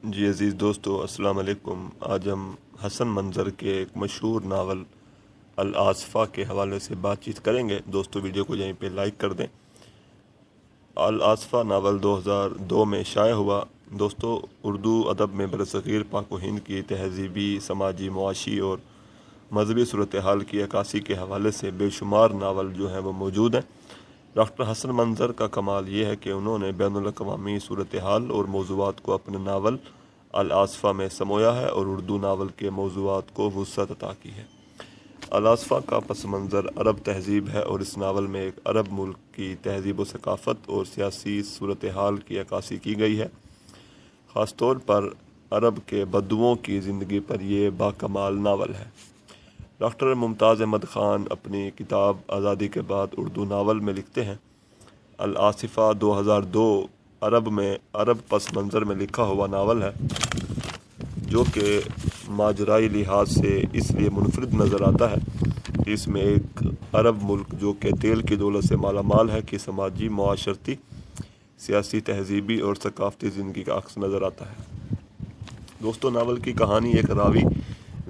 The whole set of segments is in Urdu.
جی عزیز دوستو السلام علیکم۔ آج ہم حسن منظر کے ایک مشہور ناول الآصفہ کے حوالے سے بات چیت کریں گے۔ دوستو ویڈیو کو یہیں پہ لائک کر دیں۔ الآصفہ ناول 2002 میں شائع ہوا۔ دوستو اردو ادب میں برصغیر پاک و ہند کی تہذیبی، سماجی، معاشی اور مذہبی صورتحال کی عکاسی کے حوالے سے بے شمار ناول جو ہیں وہ موجود ہیں۔ ڈاکٹر حسن منظر کا کمال یہ ہے کہ انہوں نے بین الاقوامی صورتحال اور موضوعات کو اپنے ناول الآصفہ میں سمویا ہے اور اردو ناول کے موضوعات کو وسعت عطا کی ہے۔ الآصفہ کا پس منظر عرب تہذیب ہے اور اس ناول میں ایک عرب ملک کی تہذیب و ثقافت اور سیاسی صورتحال کی عکاسی کی گئی ہے۔ خاص طور پر عرب کے بدوؤں کی زندگی پر یہ باکمال ناول ہے۔ ڈاکٹر ممتاز احمد خان اپنی کتاب آزادی کے بعد اردو ناول میں لکھتے ہیں، الآصفہ 2002 عرب پس منظر میں لکھا ہوا ناول ہے، جو کہ ماجرائی لحاظ سے اس لیے منفرد نظر آتا ہے کہ اس میں ایک عرب ملک جو کہ تیل کی دولت سے مالا مال ہے کہ سماجی، معاشرتی، سیاسی، تہذیبی اور ثقافتی زندگی کا عکس نظر آتا ہے۔ دوستو ناول کی کہانی ایک راوی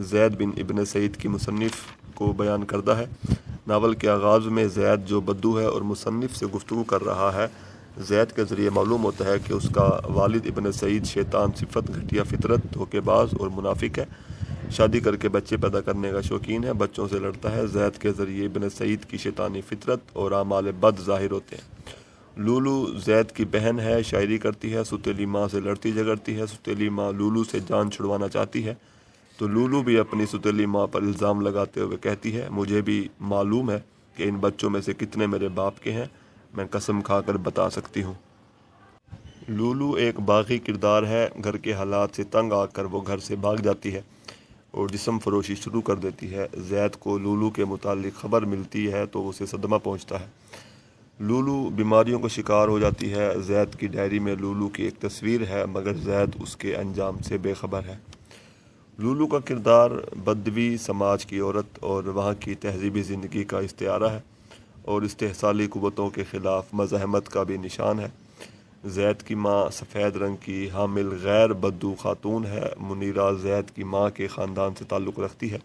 زید بن ابن سعید کی مصنف کو بیان کرتا ہے۔ ناول کے آغاز میں زید جو بدو ہے اور مصنف سے گفتگو کر رہا ہے، زید کے ذریعے معلوم ہوتا ہے کہ اس کا والد ابن سعید شیطان صفت، گھٹیا فطرت، دھوکے باز اور منافق ہے، شادی کر کے بچے پیدا کرنے کا شوقین ہے، بچوں سے لڑتا ہے۔ زید کے ذریعے ابن سعید کی شیطانی فطرت اور اعمال بد ظاہر ہوتے ہیں۔ لولو زید کی بہن ہے، شاعری کرتی ہے، ستیلی ماں سے لڑتی جھگڑتی ہے۔ ستیلی ماں لولو سے جان چھڑوانا چاہتی ہے تو لولو بھی اپنی ستیلی ماں پر الزام لگاتے ہوئے کہتی ہے، مجھے بھی معلوم ہے کہ ان بچوں میں سے کتنے میرے باپ کے ہیں، میں قسم کھا کر بتا سکتی ہوں۔ لولو ایک باغی کردار ہے، گھر کے حالات سے تنگ آ کر وہ گھر سے بھاگ جاتی ہے اور جسم فروشی شروع کر دیتی ہے۔ زید کو لولو کے متعلق خبر ملتی ہے تو اسے صدمہ پہنچتا ہے۔ لولو بیماریوں کا شکار ہو جاتی ہے۔ زید کی ڈائری میں لولو کی ایک تصویر ہے مگر زید اس کے انجام سے بے خبر ہے۔ لولو کا کردار بدوی سماج کی عورت اور وہاں کی تہذیبی زندگی کا استعارہ ہے اور استحصالی قوتوں کے خلاف مزاحمت کا بھی نشان ہے۔ زید کی ماں سفید رنگ کی حامل غیر بدو خاتون ہے۔ منیرہ زید کی ماں کے خاندان سے تعلق رکھتی ہے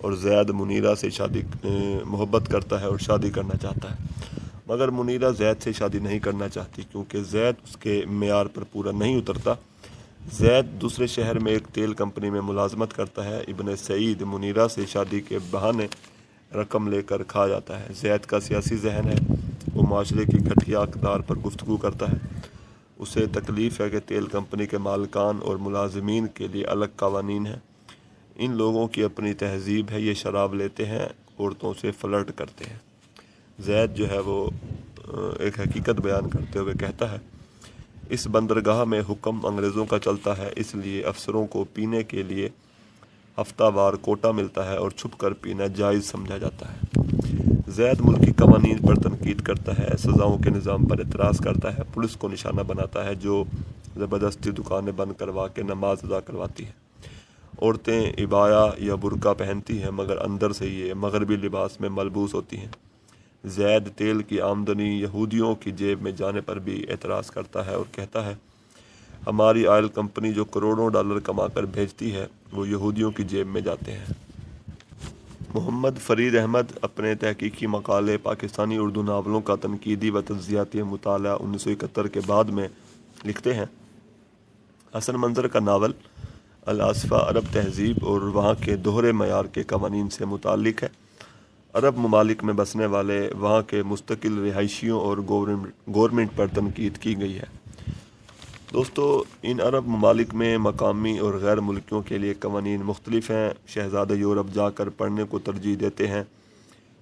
اور زید منیرہ سے محبت کرتا ہے اور شادی کرنا چاہتا ہے، مگر منیرہ زید سے شادی نہیں کرنا چاہتی کیونکہ زید اس کے معیار پر پورا نہیں اترتا۔ زید دوسرے شہر میں ایک تیل کمپنی میں ملازمت کرتا ہے۔ ابن سعید منیرہ سے شادی کے بہانے رقم لے کر کھا جاتا ہے۔ زید کا سیاسی ذہن ہے، وہ معاشرے کی گھٹیا اقدار پر گفتگو کرتا ہے۔ اسے تکلیف ہے کہ تیل کمپنی کے مالکان اور ملازمین کے لیے الگ قوانین ہیں۔ ان لوگوں کی اپنی تہذیب ہے، یہ شراب لیتے ہیں، عورتوں سے فلرٹ کرتے ہیں۔ زید جو ہے وہ ایک حقیقت بیان کرتے ہوئے کہتا ہے، اس بندرگاہ میں حکم انگریزوں کا چلتا ہے، اس لیے افسروں کو پینے کے لیے ہفتہ وار کوٹا ملتا ہے اور چھپ کر پینا جائز سمجھا جاتا ہے۔ زید ملکی قوانین پر تنقید کرتا ہے، سزاؤں کے نظام پر اعتراض کرتا ہے، پولیس کو نشانہ بناتا ہے جو زبردستی دکانیں بند کروا کے نماز ادا کرواتی ہے۔ عورتیں عبایا یا برقع پہنتی ہیں مگر اندر سے یہ مغربی لباس میں ملبوس ہوتی ہیں۔ زید تیل کی آمدنی یہودیوں کی جیب میں جانے پر بھی اعتراض کرتا ہے اور کہتا ہے، ہماری آئل کمپنی جو کروڑوں ڈالر کما کر بھیجتی ہے وہ یہودیوں کی جیب میں جاتے ہیں۔ محمد فرید احمد اپنے تحقیقی مقالے پاکستانی اردو ناولوں کا تنقیدی و تجزیاتی مطالعہ 1971 کے بعد میں لکھتے ہیں، حسن منظر کا ناول الآصفہ عرب تہذیب اور وہاں کے دوہرے معیار کے قوانین سے متعلق ہے۔ عرب ممالک میں بسنے والے وہاں کے مستقل رہائشیوں اور گورنمنٹ پر تنقید کی گئی ہے۔ دوستو ان عرب ممالک میں مقامی اور غیر ملکیوں کے لیے قوانین مختلف ہیں۔ شہزادہ یورپ جا کر پڑھنے کو ترجیح دیتے ہیں،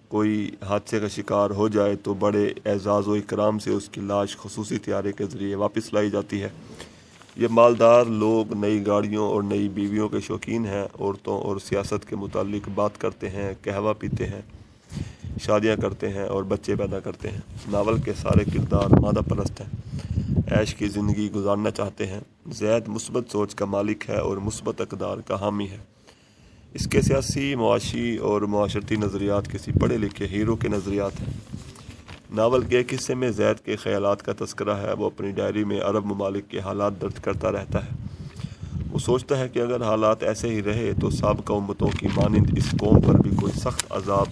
کوئی حادثے کا شکار ہو جائے تو بڑے اعزاز و اکرام سے اس کی لاش خصوصی طیارے کے ذریعے واپس لائی جاتی ہے۔ یہ مالدار لوگ نئی گاڑیوں اور نئی بیویوں کے شوقین ہیں، عورتوں اور سیاست کے متعلق بات کرتے ہیں، قہوہ پیتے ہیں، شادیاں کرتے ہیں اور بچے پیدا کرتے ہیں۔ ناول کے سارے کردار مادہ پرست ہیں، عیش کی زندگی گزارنا چاہتے ہیں۔ زید مثبت سوچ کا مالک ہے اور مثبت اقدار کا حامی ہے۔ اس کے سیاسی، معاشی اور معاشرتی نظریات کسی پڑھے لکھے ہیرو کے نظریات ہیں۔ ناول کے ایک حصے میں زید کے خیالات کا تذکرہ ہے، وہ اپنی ڈائری میں عرب ممالک کے حالات درج کرتا رہتا ہے۔ وہ سوچتا ہے کہ اگر حالات ایسے ہی رہے تو سابقہ امتوں کی مانند اس قوم پر بھی کوئی سخت عذاب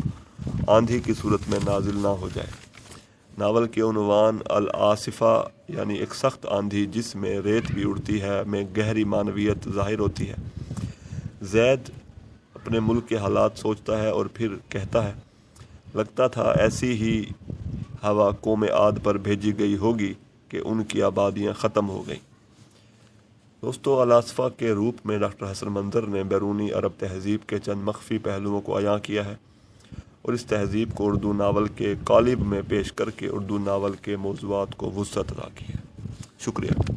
آندھی کی صورت میں نازل نہ ہو جائے۔ ناول کے عنوان العاصفہ یعنی ایک سخت آندھی جس میں ریت بھی اڑتی ہے میں گہری معنویت ظاہر ہوتی ہے۔ زید اپنے ملک کے حالات سوچتا ہے اور پھر کہتا ہے، لگتا تھا ایسی ہی ہوا قوم عاد پر بھیجی گئی ہوگی کہ ان کی آبادیاں ختم ہو گئیں۔ دوستو، العاصفہ کے روپ میں ڈاکٹر حسن منظر نے بیرونی عرب تہذیب کے چند مخفی پہلوؤں کو عیاں کیا ہے اور اس تہذیب کو اردو ناول کے قالب میں پیش کر کے اردو ناول کے موضوعات کو وسعت عطا کی ہے۔ شکریہ۔